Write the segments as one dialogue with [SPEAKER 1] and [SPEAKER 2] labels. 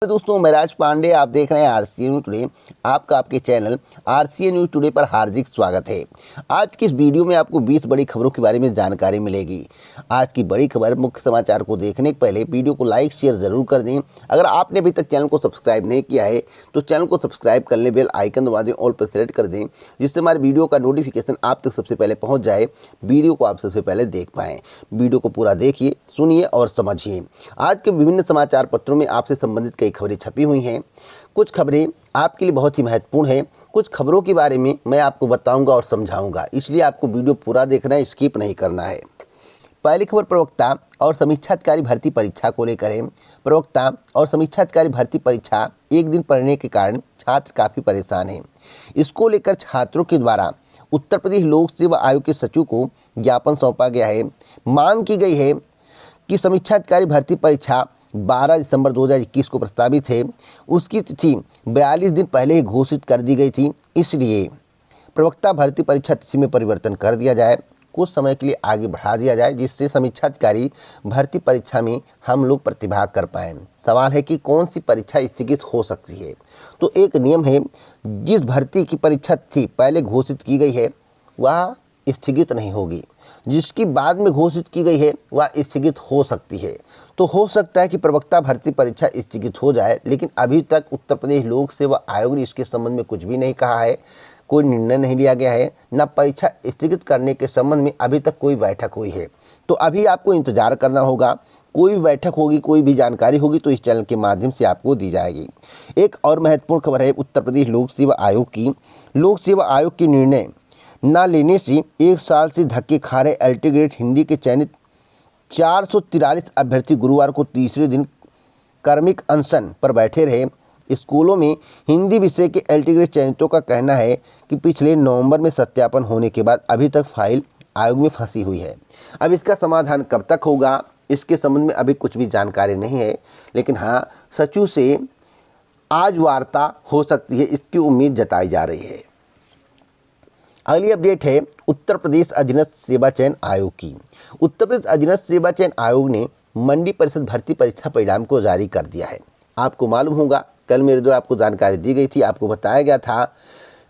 [SPEAKER 1] तो दोस्तों मैं राज पांडे, आप देख रहे हैं आरसीए न्यूज टुडे। आपका आपके चैनल आरसीए न्यूज टुडे पर हार्दिक स्वागत है। आज की इस वीडियो में आपको 20 बड़ी खबरों के बारे में जानकारी मिलेगी। आज की बड़ी खबर मुख्य समाचार को देखने के पहले वीडियो को लाइक शेयर जरूर कर दें। अगर आपने अभी तक चैनल को सब्सक्राइब नहीं किया है तो चैनल को सब्सक्राइब कर लें, बेल आइकन दबा दें, ऑल पर सेलेक्ट कर दें, जिससे हमारे वीडियो का नोटिफिकेशन आप तक सबसे पहले पहुँच जाए, वीडियो को आप सबसे पहले देख पाएँ। वीडियो को पूरा देखिए, सुनिए और समझिए। आज के विभिन्न समाचार पत्रों में आपसे संबंधित कई खबरें छपी हुई हैं। कुछ खबरें आपके लिए बहुत ही महत्वपूर्ण हैं। कुछ खबरों के बारे में मैं आपको बताऊंगा और समझाऊंगा, इसलिए आपको वीडियो पूरा देखना है, स्किप नहीं करना है। पहली खबर प्रवक्ता और समीक्षा अधिकारी भर्ती परीक्षा को लेकर है। प्रवक्ता और समीक्षा अधिकारी भर्ती परीक्षा एक दिन पढ़ने के कारण छात्र काफ़ी परेशान हैं। इसको लेकर छात्रों के द्वारा उत्तर प्रदेश लोक सेवा आयोग के सचिव को ज्ञापन सौंपा गया है। मांग की गई है कि समीक्षा अधिकारी भर्ती परीक्षा 12 दिसंबर 2021 को प्रस्तावित है, उसकी तिथि 42 दिन पहले ही घोषित कर दी गई थी। इसलिए प्रवक्ता भर्ती परीक्षा तिथि में परिवर्तन कर दिया जाए, कुछ समय के लिए आगे बढ़ा दिया जाए, जिससे समीक्षा अधिकारी भर्ती परीक्षा में हम लोग प्रतिभाग कर पाएँ। सवाल है कि कौन सी परीक्षा स्थगित हो सकती है। तो एक नियम है, जिस भर्ती की परीक्षा तिथि पहले घोषित की गई है वह स्थगित नहीं होगी, जिसकी बाद में घोषित की गई है वह स्थगित हो सकती है। तो हो सकता है कि प्रवक्ता भर्ती परीक्षा स्थगित हो जाए, लेकिन अभी तक उत्तर प्रदेश लोक सेवा आयोग ने इसके संबंध में कुछ भी नहीं कहा है, कोई निर्णय नहीं लिया गया है, न परीक्षा स्थगित करने के संबंध में अभी तक कोई बैठक हुई है। तो अभी आपको इंतजार करना होगा। कोई भी बैठक होगी, कोई भी जानकारी होगी तो इस चैनल के माध्यम से आपको दी जाएगी। एक और महत्वपूर्ण खबर है उत्तर प्रदेश लोक सेवा आयोग की। लोक सेवा आयोग की निर्णय न लेने से 1 साल से धक्के खा रहे एलटी ग्रेड हिंदी के चयनित 443 अभ्यर्थी गुरुवार को तीसरे दिन कार्मिक अनशन पर बैठे रहे। स्कूलों में हिंदी विषय के एलटी ग्रेड चयनितों का कहना है कि पिछले नवंबर में सत्यापन होने के बाद अभी तक फाइल आयोग में फंसी हुई है। अब इसका समाधान कब तक होगा, इसके संबंध में अभी कुछ भी जानकारी नहीं है, लेकिन हाँ, सचिव से आज वार्ता हो सकती है, इसकी उम्मीद जताई जा रही है। अगली अपडेट है उत्तर प्रदेश अधीनस्थ सेवा चयन आयोग की। उत्तर प्रदेश अधीनस्थ सेवा चयन आयोग ने मंडी परिषद भर्ती परीक्षा परिणाम को जारी कर दिया है। आपको मालूम होगा, कल मेरे द्वारा आपको जानकारी दी गई थी, आपको बताया गया था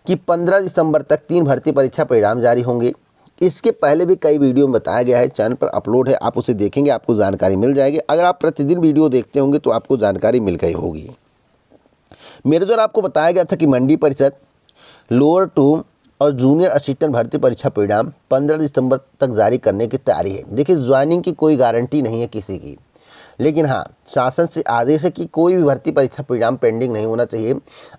[SPEAKER 1] कि 15 दिसंबर तक 3 भर्ती परीक्षा परिणाम जारी होंगे। इसके पहले भी कई वीडियो में बताया गया है, चैनल पर अपलोड है, आप उसे देखेंगे, आपको जानकारी मिल जाएगी। अगर आप प्रतिदिन वीडियो देखते होंगे तो आपको जानकारी मिल गई होगी। मेरे द्वारा आपको बताया गया था कि मंडी परिषद लोअर 2 और जूनियर असिस्टेंट भर्ती परीक्षा परिणाम 15 दिसंबर तक जारी करने की तैयारी है। देखिए, ज्वाइनिंग की कोई गारंटी नहीं है किसी की, लेकिन हाँ, शासन से आदेश है कि कोई भी भर्ती परीक्षा परिणाम पेंडिंग नहीं होना चाहिए।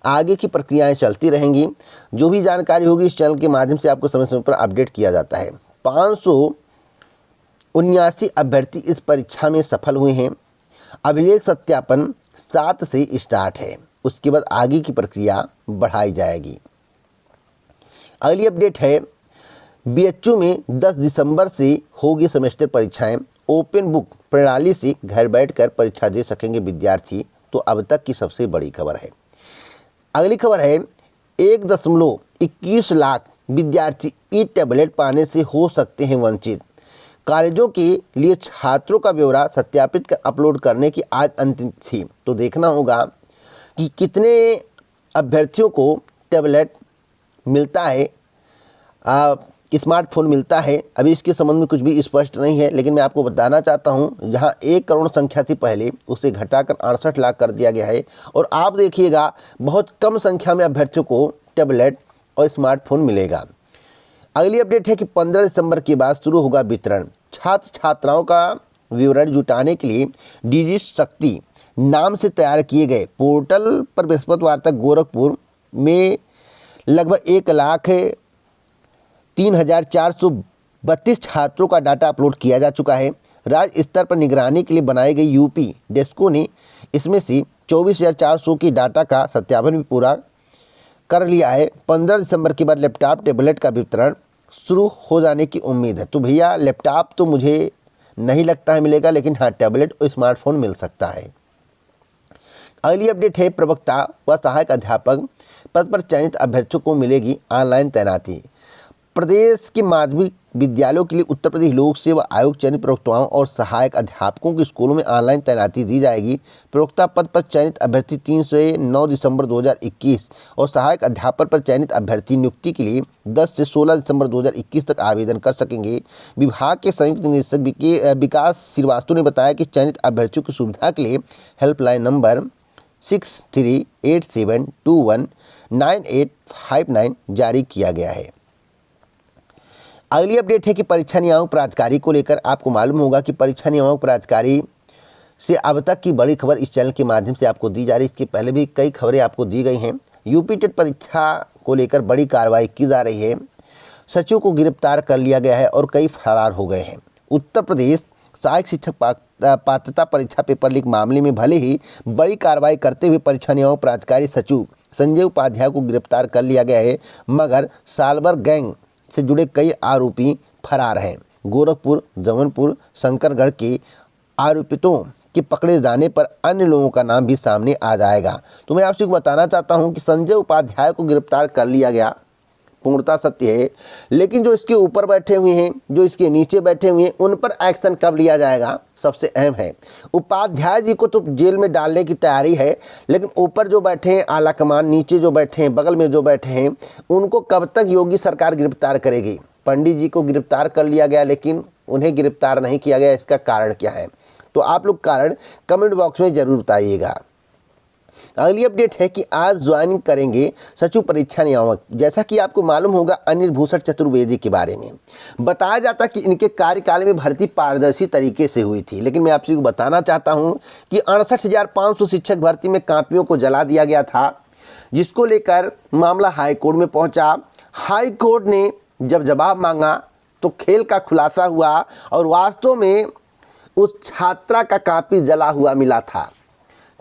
[SPEAKER 1] आगे की प्रक्रियाएं चलती रहेंगी। जो भी जानकारी होगी इस चैनल के माध्यम से आपको समय समय पर अपडेट किया जाता है। 579 अभ्यर्थी इस परीक्षा में सफल हुए हैं। अभिलेख सत्यापन 7 से स्टार्ट है, उसके बाद आगे की प्रक्रिया बढ़ाई जाएगी। अगली अपडेट है बीएचयू में 10 दिसंबर से होगी सेमेस्टर परीक्षाएं। ओपन बुक प्रणाली से घर बैठकर परीक्षा दे सकेंगे विद्यार्थी। तो अब तक की सबसे बड़ी खबर है। अगली खबर है 1.21 लाख विद्यार्थी ई टैबलेट पाने से हो सकते हैं वंचित। कॉलेजों के लिए छात्रों का ब्यौरा सत्यापित कर अपलोड करने की आज अंतिम थी। तो देखना होगा कि कितने अभ्यर्थियों को टैबलेट मिलता है, स्मार्टफोन मिलता है। अभी इसके संबंध में कुछ भी स्पष्ट नहीं है, लेकिन मैं आपको बताना चाहता हूं, जहां 1 करोड़ संख्या थी पहले, उसे घटाकर 68 लाख कर दिया गया है। और आप देखिएगा, बहुत कम संख्या में अभ्यर्थियों को टैबलेट और स्मार्टफोन मिलेगा। अगली अपडेट है कि 15 दिसंबर के बाद शुरू होगा वितरण। छात्र छात्राओं का विवरण जुटाने के लिए डिजी शक्ति नाम से तैयार किए गए पोर्टल पर बृहस्पतिवार तक गोरखपुर में लगभग 1,03,432 छात्रों का डाटा अपलोड किया जा चुका है। राज्य स्तर पर निगरानी के लिए बनाई गई यूपी डेस्को ने इसमें से 24,400 की डाटा का सत्यापन भी पूरा कर लिया है। 15 दिसंबर के बाद लैपटॉप टैबलेट का वितरण शुरू हो जाने की उम्मीद है। तो भैया, लैपटॉप तो मुझे नहीं लगता है मिलेगा, लेकिन हाँ, टैबलेट और स्मार्टफोन मिल सकता है। अगली अपडेट है प्रवक्ता व सहायक अध्यापक पद पर चयनित अभ्यर्थियों को मिलेगी ऑनलाइन तैनाती। प्रदेश के विद्यालयों के लिए उत्तर प्रदेश लोक सेवा आयोग चयनित प्रवक्ताओं और सहायक अध्यापकों की स्कूलों में ऑनलाइन तैनाती दी जाएगी। प्रवक्ता पद पर चयनित अभ्यर्थी 3 से 9 दिसंबर 2021 और सहायक अध्यापक पर चयनित अभ्यर्थी नियुक्ति के लिए 10 से 16 दिसंबर 2021 तक आवेदन कर सकेंगे। विभाग के संयुक्त निदेशक विकास श्रीवास्तव ने बताया कि चयनित अभ्यर्थियों की सुविधा के लिए हेल्पलाइन नंबर 6387219859 जारी किया गया है। अगली अपडेट है कि परीक्षा नियामक प्राधिकारी को लेकर आपको मालूम होगा कि परीक्षा नियामक प्राधिकारी से अब तक की बड़ी खबर इस चैनल के माध्यम से आपको दी जा रही है। इसके पहले भी कई खबरें आपको दी गई हैं। यूपी टेट परीक्षा को लेकर बड़ी कार्रवाई की जा रही है। सचिव को गिरफ्तार कर लिया गया है और कई फरार हो गए हैं। उत्तर प्रदेश सहायक शिक्षक पात्रता परीक्षा पेपर लीक मामले में भले ही बड़ी कार्रवाई करते हुए परीक्षा नियामक प्राधिकारी सचिव संजय उपाध्याय को गिरफ्तार कर लिया गया है, मगर सालवर गैंग से जुड़े कई आरोपी फरार हैं। गोरखपुर, जौनपुर, शंकरगढ़ के आरोपितों के पकड़े जाने पर अन्य लोगों का नाम भी सामने आ जाएगा। तो मैं आपसे बताना चाहता हूं कि संजय उपाध्याय को गिरफ्तार कर लिया गया, पूर्णतः सत्य है, लेकिन जो इसके ऊपर बैठे हुए हैं, जो इसके नीचे बैठे हुए हैं, उन पर एक्शन कब लिया जाएगा, सबसे अहम है। उपाध्याय जी को तो जेल में डालने की तैयारी है, लेकिन ऊपर जो बैठे हैं आला कमान, नीचे जो बैठे हैं, बगल में जो बैठे हैं, उनको कब तक योगी सरकार गिरफ्तार करेगी। पंडित जी को गिरफ्तार कर लिया गया, लेकिन उन्हें गिरफ्तार नहीं किया गया। इसका कारण क्या है, तो आप लोग कारण कमेंट बॉक्स में जरूर बताइएगा। अगली अपडेट है कि आज ज्वाइन करेंगे सचिव परीक्षा नियामक। जैसा कि आपको मालूम होगा, अनिल भूषण चतुर्वेदी के बारे में बताया जाता कि इनके कार्यकाल में भर्ती पारदर्शी तरीके से हुई थी, लेकिन मैं आपसे बताना चाहता हूं कि 68,500 शिक्षक भर्ती में कापियों को जला दिया गया था, जिसको लेकर मामला हाईकोर्ट में पहुंचा। हाईकोर्ट ने जब जवाब मांगा तो खेल का खुलासा हुआ और वास्तव में उस छात्रा का कापी जला हुआ मिला था।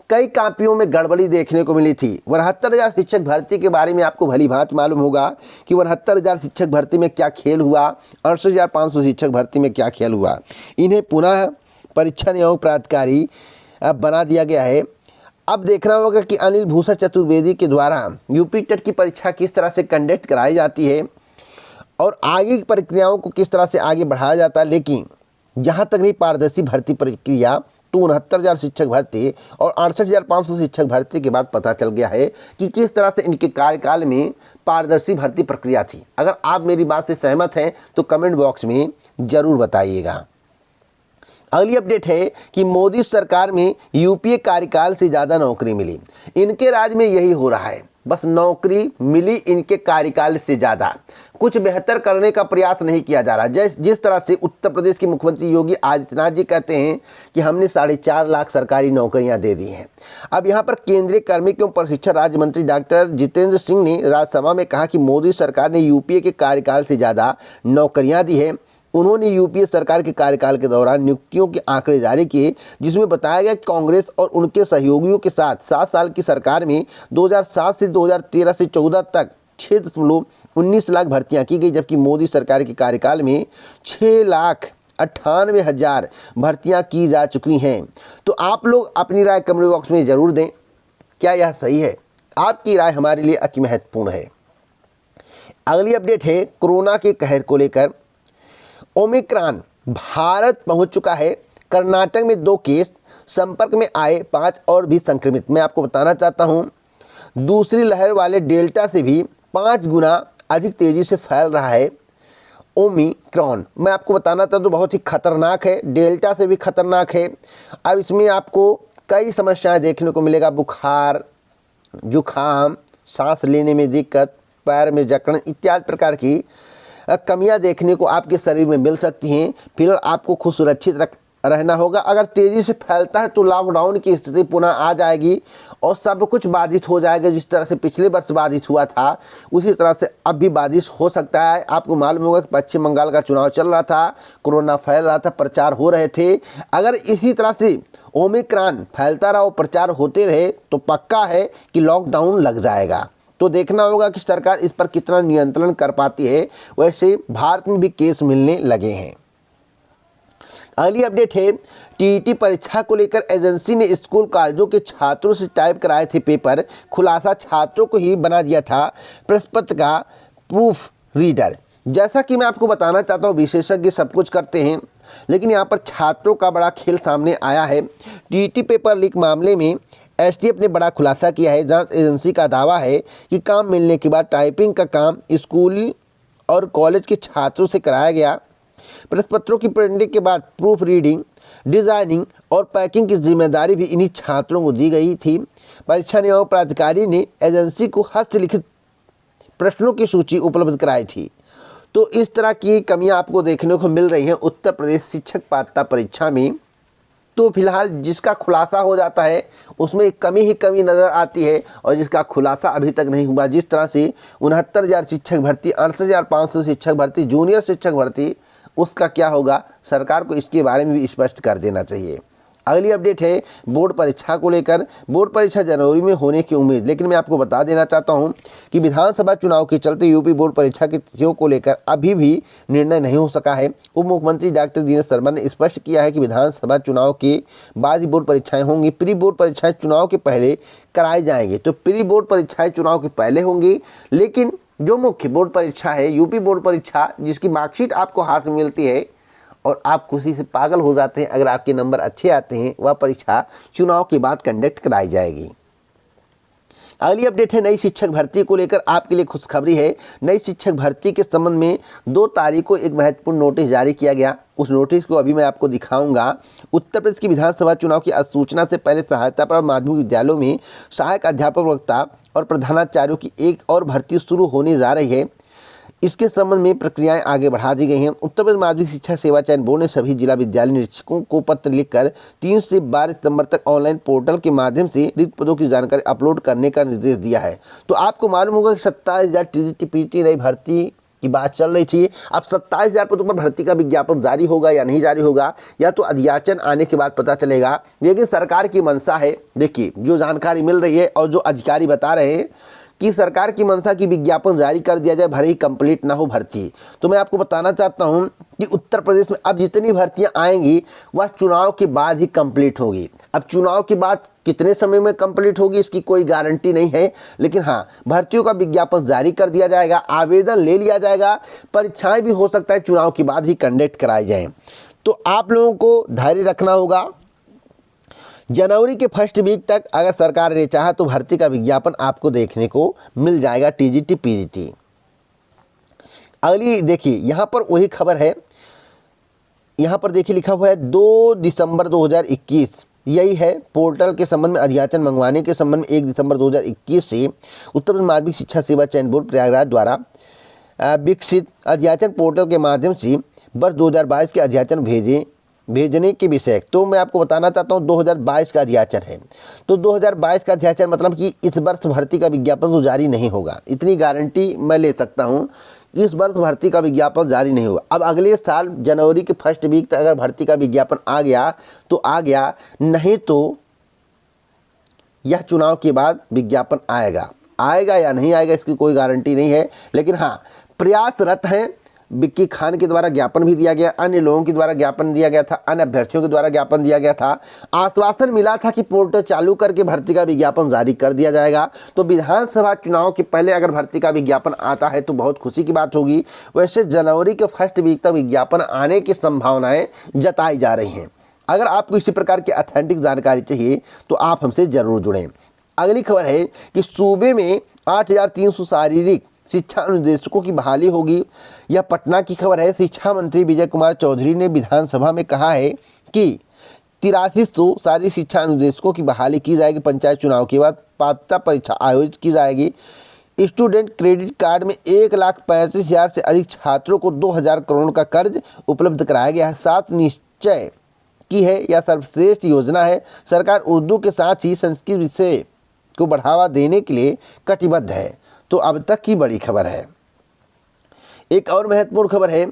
[SPEAKER 1] कई कापियों में गड़बड़ी देखने को मिली थी। 72,000 शिक्षक भर्ती के बारे में आपको भली भांति मालूम होगा कि 72,000 शिक्षक भर्ती में क्या खेल हुआ, 68,500 शिक्षक भर्ती में क्या खेल हुआ। इन्हें पुनः परीक्षा नियामक प्राधिकारी बना दिया गया है। अब देखना होगा कि अनिल भूषण चतुर्वेदी के द्वारा यूपी टेट की परीक्षा किस तरह से कंडक्ट कराई जाती है और आगे की प्रक्रियाओं को किस तरह से आगे बढ़ाया जाता है। लेकिन जहाँ तक नहीं पारदर्शी भर्ती प्रक्रिया, तो 69,000 शिक्षक भर्ती और 68,500 शिक्षक भर्ती के बाद पता चल गया है कि किस तरह से इनके कार्यकाल में पारदर्शी भर्ती प्रक्रिया थी। अगर आप मेरी बात से सहमत हैं तो कमेंट बॉक्स में जरूर बताइएगा। अगली अपडेट है कि मोदी सरकार में यूपीए कार्यकाल से ज़्यादा नौकरी मिली। इनके राज में यही हो रहा है, बस नौकरी मिली इनके कार्यकाल से ज़्यादा। कुछ बेहतर करने का प्रयास नहीं किया जा रहा। जिस तरह से उत्तर प्रदेश के मुख्यमंत्री योगी आदित्यनाथ जी कहते हैं कि हमने 4.5 लाख सरकारी नौकरियां दे दी हैं। अब यहां पर केंद्रीय कार्मिक एवं प्रशिक्षण राज्य मंत्री डॉक्टर जितेंद्र सिंह ने राज्यसभा में कहा कि मोदी सरकार ने यूपीए के कार्यकाल से ज़्यादा नौकरियां दी हैं। उन्होंने यूपीए सरकार के कार्यकाल के दौरान नियुक्तियों के आंकड़े जारी किए, जिसमें बताया गया कि कांग्रेस और उनके सहयोगियों के साथ 7 साल की सरकार में 2007 से 2013 से 14 तक 6.19 लाख भर्तियां की गई, जबकि मोदी सरकार के कार्यकाल में 6,98,000 भर्तियां की जा चुकी हैं। तो आप लोग अपनी राय कमेंट बॉक्स में ज़रूर दें। क्या यह सही है? आपकी राय हमारे लिए अति महत्वपूर्ण है। अगली अपडेट है कोरोना के कहर को लेकर। ओमिक्रॉन भारत पहुंच चुका है। कर्नाटक में 2 केस, संपर्क में आए 5 और भी संक्रमित। मैं आपको बताना चाहता हूं, दूसरी लहर वाले डेल्टा से भी 5 गुना अधिक तेज़ी से फैल रहा है ओमिक्रॉन। मैं आपको बताना चाहता हूं बहुत ही खतरनाक है, डेल्टा से भी खतरनाक है। अब इसमें आपको कई समस्याएं देखने को मिलेगा, बुखार, जुखाम, सांस लेने में दिक्कत, पैर में जकड़न इत्यादि प्रकार की कमियां देखने को आपके शरीर में मिल सकती हैं। फिलहाल आपको खुद सुरक्षित रहना होगा। अगर तेज़ी से फैलता है तो लॉकडाउन की स्थिति पुनः आ जाएगी और सब कुछ बाधित हो जाएगा। जिस तरह से पिछले वर्ष बाधित हुआ था उसी तरह से अब भी बाधित हो सकता है। आपको मालूम होगा कि पश्चिम बंगाल का चुनाव चल रहा था, कोरोना फैल रहा था, प्रचार हो रहे थे। अगर इसी तरह से ओमिक्रॉन फैलता रहा और प्रचार होते रहे तो पक्का है कि लॉकडाउन लग जाएगा। तो देखना होगा कि सरकार इस पर कितना नियंत्रण कर पाती है। वैसे भारत में भी केस मिलने लगे हैं। अगली अपडेट है टीईटी परीक्षा को लेकर एजेंसी ने स्कूल कॉलेजों के छात्रों से टाइप कराए थे पेपर। खुलासा छात्रों को ही बना दिया था प्रश्न पत्र का प्रूफ रीडर। जैसा कि मैं आपको बताना चाहता हूँ, विशेषज्ञ सब कुछ करते हैं, लेकिन यहाँ पर छात्रों का बड़ा खेल सामने आया है। टीईटी पेपर लीक मामले में एसटीएफ ने बड़ा खुलासा किया है। जांच एजेंसी का दावा है कि काम मिलने के बाद टाइपिंग का काम स्कूल और कॉलेज के छात्रों से कराया गया। प्रश्नपत्रों की प्रिंटिंग के बाद प्रूफ रीडिंग, डिजाइनिंग और पैकिंग की जिम्मेदारी भी इन्हीं छात्रों को दी गई थी। परीक्षा नियामक प्राधिकारी ने एजेंसी को हस्तलिखित प्रश्नों की सूची उपलब्ध कराई थी। तो इस तरह की कमियां आपको देखने को मिल रही हैं उत्तर प्रदेश शिक्षक पात्रता परीक्षा में। तो फिलहाल जिसका खुलासा हो जाता है उसमें कमी ही कमी नज़र आती है, और जिसका खुलासा अभी तक नहीं हुआ, जिस तरह से 69,000 शिक्षक भर्ती, 68,500 शिक्षक भर्ती, जूनियर शिक्षक भर्ती, उसका क्या होगा, सरकार को इसके बारे में भी स्पष्ट कर देना चाहिए। अगली अपडेट है बोर्ड परीक्षा को लेकर। बोर्ड परीक्षा जनवरी में होने की उम्मीद, लेकिन मैं आपको बता देना चाहता हूं कि विधानसभा चुनाव के चलते यूपी बोर्ड परीक्षा की तिथियों को लेकर अभी भी निर्णय नहीं हो सका है। उप मुख्यमंत्री डॉक्टर दिनेश शर्मा ने स्पष्ट किया है कि विधानसभा चुनाव के बाद ही बोर्ड परीक्षाएं होंगी। प्री बोर्ड परीक्षाएं चुनाव के पहले कराई जाएंगी। तो प्री बोर्ड परीक्षाएं चुनाव के पहले होंगी, लेकिन जो मुख्य बोर्ड परीक्षा है यूपी बोर्ड परीक्षा, जिसकी मार्कशीट आपको हाथ में मिलती है और आप खुशी से पागल हो जाते हैं अगर आपके नंबर अच्छे आते हैं, वह परीक्षा चुनाव के बाद कंडक्ट कराई जाएगी। अगली अपडेट है नई शिक्षक भर्ती को लेकर। आपके लिए खुशखबरी है। नई शिक्षक भर्ती के संबंध में 2 तारीख को एक महत्वपूर्ण नोटिस जारी किया गया। उस नोटिस को अभी मैं आपको दिखाऊंगा। उत्तर प्रदेश की विधानसभा चुनाव की अधिसूचना से पहले सहायता प्राप्त माध्यमिक विद्यालयों में सहायक अध्यापक वक्ता और प्रधानाचार्यों की एक और भर्ती शुरू होने जा रही है। इसके संबंध में प्रक्रियाएं आगे बढ़ा दी गई हैं। उत्तर प्रदेश माध्यमिक शिक्षा सेवा चयन बोर्ड ने सभी जिला विद्यालय निरीक्षकों को पत्र लिखकर 3 से 12 सितंबर तक ऑनलाइन पोर्टल के माध्यम से रिक्त पदों की जानकारी अपलोड करने का निर्देश दिया है। तो आपको मालूम होगा कि 27,000 टीजीटी पीटी नई भर्ती की बात चल रही थी। अब 27,000 पदों पर भर्ती का विज्ञापन जारी होगा या नहीं जारी होगा, या तो अधियाचन आने के बाद पता चलेगा। लेकिन सरकार की मंशा है, देखिए जो जानकारी मिल रही है और जो अधिकारी बता रहे हैं कि सरकार की मंशा की विज्ञापन जारी कर दिया जाए, भले ही कंप्लीट ना हो भर्ती। तो मैं आपको बताना चाहता हूं कि उत्तर प्रदेश में अब जितनी भर्तियां आएंगी वह चुनाव के बाद ही कंप्लीट होगी। अब चुनाव के बाद कितने समय में कंप्लीट होगी इसकी कोई गारंटी नहीं है, लेकिन हाँ, भर्तियों का विज्ञापन जारी कर दिया जाएगा, आवेदन ले लिया जाएगा। परीक्षाएं भी हो सकता है चुनाव के बाद ही कंडक्ट कराई जाएँ। तो आप लोगों को धैर्य रखना होगा। जनवरी के फर्स्ट वीक तक अगर सरकार ने चाहा तो भर्ती का विज्ञापन आपको देखने को मिल जाएगा टीजीटी पीजीटी। अगली देखिए, यहाँ पर वही खबर है। यहाँ पर देखिए लिखा हुआ है 2 दिसंबर 2021, यही है पोर्टल के संबंध में अधियाचन मंगवाने के संबंध में 1 दिसंबर 2021 से उत्तर प्रदेश माध्यमिक शिक्षा सेवा चयन बोर्ड प्रयागराज द्वारा विकसित अधियाचन पोर्टल के माध्यम से वर्ष 2022 के अधियाचन भेजने के विषय। तो मैं आपको बताना चाहता हूं 2022 का अध्याचन है। तो 2022 का अध्याचन मतलब कि इस वर्ष भर्ती का विज्ञापन तो जारी नहीं होगा, इतनी गारंटी मैं ले सकता हूं। इस वर्ष भर्ती का विज्ञापन जारी नहीं होगा। अब अगले साल जनवरी के फर्स्ट वीक तक अगर भर्ती का विज्ञापन आ गया तो आ गया, नहीं तो यह चुनाव के बाद विज्ञापन आएगा या नहीं आएगा इसकी कोई गारंटी नहीं है। लेकिन हाँ, प्रयासरत हैं। विक्की खान के द्वारा ज्ञापन भी दिया गया, अन्य लोगों के द्वारा ज्ञापन दिया गया था, अन्य अभ्यर्थियों के द्वारा ज्ञापन दिया गया था। आश्वासन मिला था कि पोर्टल चालू करके भर्ती का विज्ञापन जारी कर दिया जाएगा। तो विधानसभा चुनाव के पहले अगर भर्ती का विज्ञापन आता है तो बहुत खुशी की बात होगी। वैसे जनवरी के फर्स्ट वीक तक विज्ञापन आने की संभावनाएं जताई जा रही हैं। अगर आपको इसी प्रकार की ऑथेंटिक जानकारी चाहिए तो आप हमसे जरूर जुड़ें। अगली खबर है कि सूबे में 8,300 शारीरिक शिक्षा अनुदेशकों की बहाली होगी। यह पटना की खबर है। शिक्षा मंत्री विजय कुमार चौधरी ने विधानसभा में कहा है कि 8300 शारीरिक शिक्षा अनुदेशकों की बहाली की जाएगी। पंचायत चुनाव के बाद पात्रता परीक्षा आयोजित की जाएगी। स्टूडेंट क्रेडिट कार्ड में 1,35,000 से अधिक छात्रों को 2,000 करोड़ का कर्ज उपलब्ध कराया गया है। 7 निश्चय की है यह सर्वश्रेष्ठ योजना है। सरकार उर्दू के साथ ही संस्कृत विषय को बढ़ावा देने के लिए कटिबद्ध है। तो अब तक की बड़ी खबर है। एक और महत्वपूर्ण खबर है,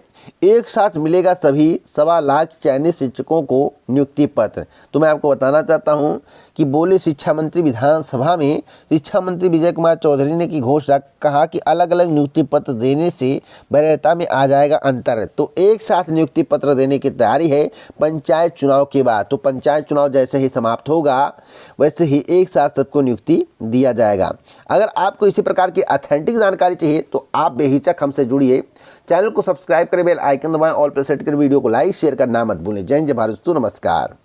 [SPEAKER 1] एक साथ मिलेगा सभी 1.25 लाख चयनित शिक्षकों को नियुक्ति पत्र। तो मैं आपको बताना चाहता हूं कि बोले शिक्षा मंत्री विधानसभा में। शिक्षा मंत्री विजय कुमार चौधरी ने की घोषणा, कहा कि अलग अलग नियुक्ति पत्र देने से वरीयता में आ जाएगा अंतर। तो एक साथ नियुक्ति पत्र देने की तैयारी है पंचायत चुनाव के बाद। तो पंचायत चुनाव जैसे ही समाप्त होगा वैसे ही एक साथ सबको नियुक्ति दिया जाएगा। अगर आपको इसी प्रकार की ऑथेंटिक जानकारी चाहिए तो आप बेहिचक हमसे जुड़िए। चैनल को सब्सक्राइब करें, बेल आइकन दबाएं, ऑल पर सेट करें, वीडियो को लाइक शेयर करना मत भूलें। जय हिंद, जय भारत, नमस्कार।